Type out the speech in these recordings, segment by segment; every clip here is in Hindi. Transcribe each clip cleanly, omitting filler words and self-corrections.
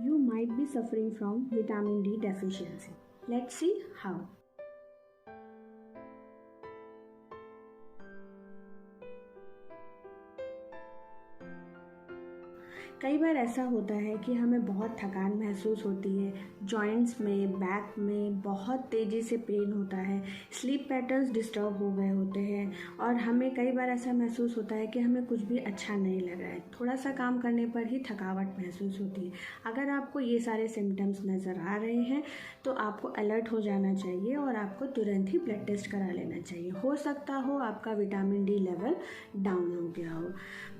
You might be suffering from vitamin D deficiency. Let's see how. कई बार ऐसा होता है कि हमें बहुत थकान महसूस होती है, जॉइंट्स में, बैक में बहुत तेज़ी से पेन होता है, स्लीप पैटर्न्स डिस्टर्ब हो गए होते हैं और हमें कई बार ऐसा महसूस होता है कि हमें कुछ भी अच्छा नहीं लग रहा है, थोड़ा सा काम करने पर ही थकावट महसूस होती है। अगर आपको ये सारे सिम्टम्स नज़र आ रहे हैं तो आपको अलर्ट हो जाना चाहिए और आपको तुरंत ही ब्लड टेस्ट करा लेना चाहिए। हो सकता हो आपका विटामिन डी लेवल डाउन हो गया हो।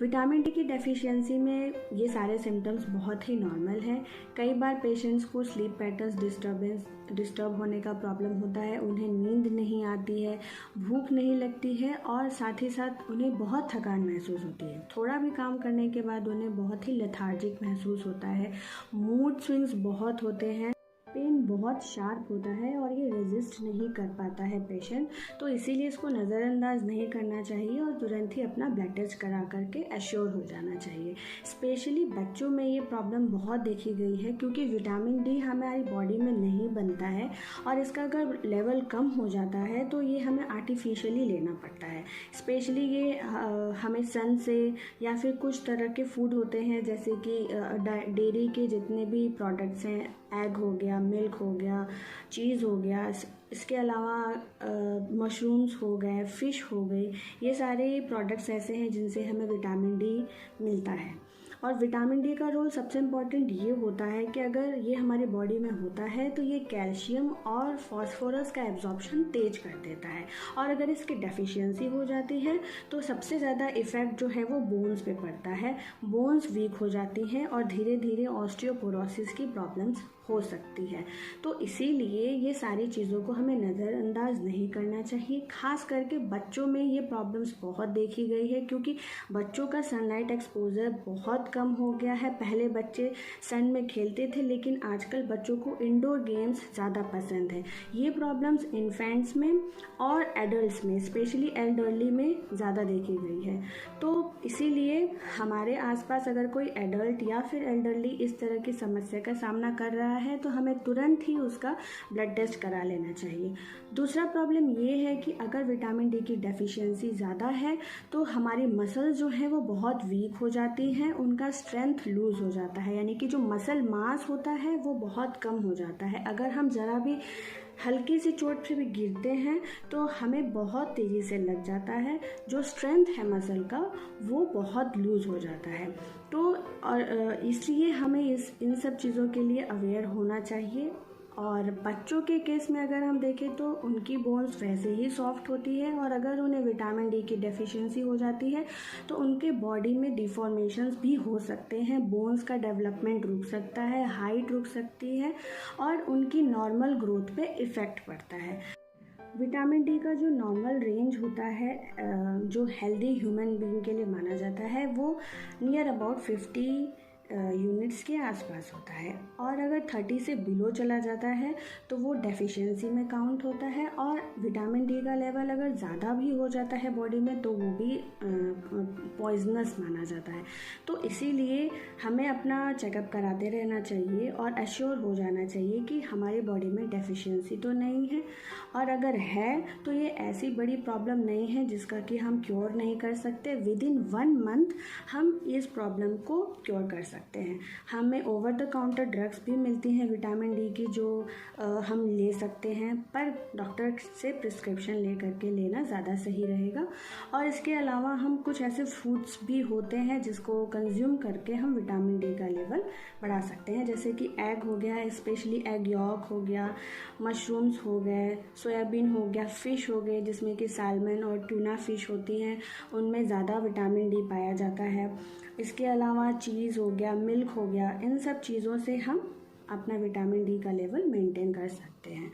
विटामिन डी की डेफिशिएंसी में ये सारे सिम्टम्स बहुत ही नॉर्मल हैं। कई बार पेशेंट्स को स्लीप पैटर्न्स डिस्टर्ब होने का प्रॉब्लम होता है, उन्हें नींद नहीं आती है, भूख नहीं लगती है और साथ ही साथ उन्हें बहुत थकान महसूस होती है। थोड़ा भी काम करने के बाद उन्हें बहुत ही लेथार्जिक महसूस होता है, मूड स्विंग्स बहुत होते हैं, पेन बहुत शार्प होता है और ये रेजिस्ट नहीं कर पाता है पेशेंट, तो इसीलिए इसको नज़रअंदाज नहीं करना चाहिए और तुरंत ही अपना ब्लड टेस्ट करा करके एश्योर हो जाना चाहिए। स्पेशली बच्चों में ये प्रॉब्लम बहुत देखी गई है क्योंकि विटामिन डी हमारी बॉडी में नहीं बनता है और इसका अगर लेवल कम हो जाता है तो ये हमें आर्टिफिशियली लेना पड़ता है। स्पेशली ये हमें सन से या फिर कुछ तरह के फूड होते हैं जैसे कि डेयरी के जितने भी प्रोडक्ट्स हैं, एग हो गया, मिल्क हो गया, चीज़ हो गया, इसके अलावा मशरूम्स हो गए, फ़िश हो गई, ये सारे प्रोडक्ट्स ऐसे हैं जिनसे हमें विटामिन डी मिलता है। और विटामिन डी का रोल सबसे इम्पॉर्टेंट ये होता है कि अगर ये हमारी बॉडी में होता है तो ये कैल्शियम और फॉस्फोरस का एब्जॉर्प्शन तेज कर देता है और अगर इसकी डेफिशिएंसी हो जाती है तो सबसे ज़्यादा इफ़ेक्ट जो है वो बोन्स पे पड़ता है। बोन्स वीक हो जाती हैं और धीरे धीरे ऑस्टियोपोरोसिस की प्रॉब्लम्स हो सकती है। तो इसीलिए ये सारी चीज़ों को हमें नज़रअंदाज नहीं करना चाहिए। खास करके बच्चों में ये प्रॉब्लम्स बहुत देखी गई है क्योंकि बच्चों का सनलाइट एक्सपोजर बहुत कम हो गया है। पहले बच्चे सन में खेलते थे लेकिन आजकल बच्चों को इंडोर गेम्स ज़्यादा पसंद है। ये प्रॉब्लम्स इन्फेंट्स में और एडल्ट्स में, स्पेशली एल्डरली में ज़्यादा देखी गई है। तो इसीलिए हमारे आसपास अगर कोई एडल्ट या फिर एल्डरली इस तरह की समस्या का सामना कर रहा है तो हमें तुरंत ही उसका ब्लड टेस्ट करा लेना चाहिए। दूसरा प्रॉब्लम ये है कि अगर विटामिन डी की डेफिशिएंसी ज़्यादा है तो हमारी मसल जो है वो बहुत वीक हो जाती हैं, उनका स्ट्रेंथ लूज़ हो जाता है, यानी कि जो मसल मास होता है वो बहुत कम हो जाता है। अगर हम ज़रा भी हल्की सी चोट से भी गिरते हैं तो हमें बहुत तेज़ी से लग जाता है, जो स्ट्रेंथ है मसल का वो बहुत लूज़ हो जाता है। तो और इसलिए हमें इन सब चीज़ों के लिए अवेयर होना चाहिए। और बच्चों के केस में अगर हम देखें तो उनकी बोन्स वैसे ही सॉफ्ट होती है और अगर उन्हें विटामिन डी की डेफिशिएंसी हो जाती है तो उनके बॉडी में डिफॉर्मेशंस भी हो सकते हैं, बोन्स का डेवलपमेंट रुक सकता है, हाइट रुक सकती है और उनकी नॉर्मल ग्रोथ पे इफ़ेक्ट पड़ता है। विटामिन डी का जो नॉर्मल रेंज होता है जो हेल्दी ह्यूमन बीइंग के लिए माना जाता है वो नियर अबाउट 50 यूनिट्स के आसपास होता है और अगर 30 से बिलो चला जाता है तो वो डेफिशिएंसी में काउंट होता है और विटामिन डी का लेवल अगर ज़्यादा भी हो जाता है बॉडी में तो वो भी पॉइजनस माना जाता है। तो इसीलिए हमें अपना चेकअप कराते रहना चाहिए और एश्योर हो जाना चाहिए कि हमारी बॉडी में डेफिशिएंसी तो नहीं है और अगर है तो ये ऐसी बड़ी प्रॉब्लम नहीं है जिसका कि हम क्योर नहीं कर सकते। विदिन 1 मंथ हम इस प्रॉब्लम को क्योर कर सकते हैं। हमें ओवर द काउंटर ड्रग्स भी मिलती हैं विटामिन डी की जो हम ले सकते हैं, पर डॉक्टर से प्रिस्क्रिप्शन ले करके लेना ज़्यादा सही रहेगा। और इसके अलावा हम कुछ ऐसे फूड्स भी होते हैं जिसको कंज्यूम करके हम विटामिन डी का लेवल बढ़ा सकते हैं, जैसे कि एग हो गया, स्पेशली एग यॉक हो गया, मशरूम्स हो गए, सोयाबीन हो गया, फ़िश हो गए जिसमें कि सैल्मन और टूना फ़िश होती हैं, उनमें ज़्यादा विटामिन डी पाया जाता है। इसके अलावा चीज़ हो गया, मिल्क हो गया, इन सब चीज़ों से हम अपना विटामिन डी का लेवल मेंटेन कर सकते हैं।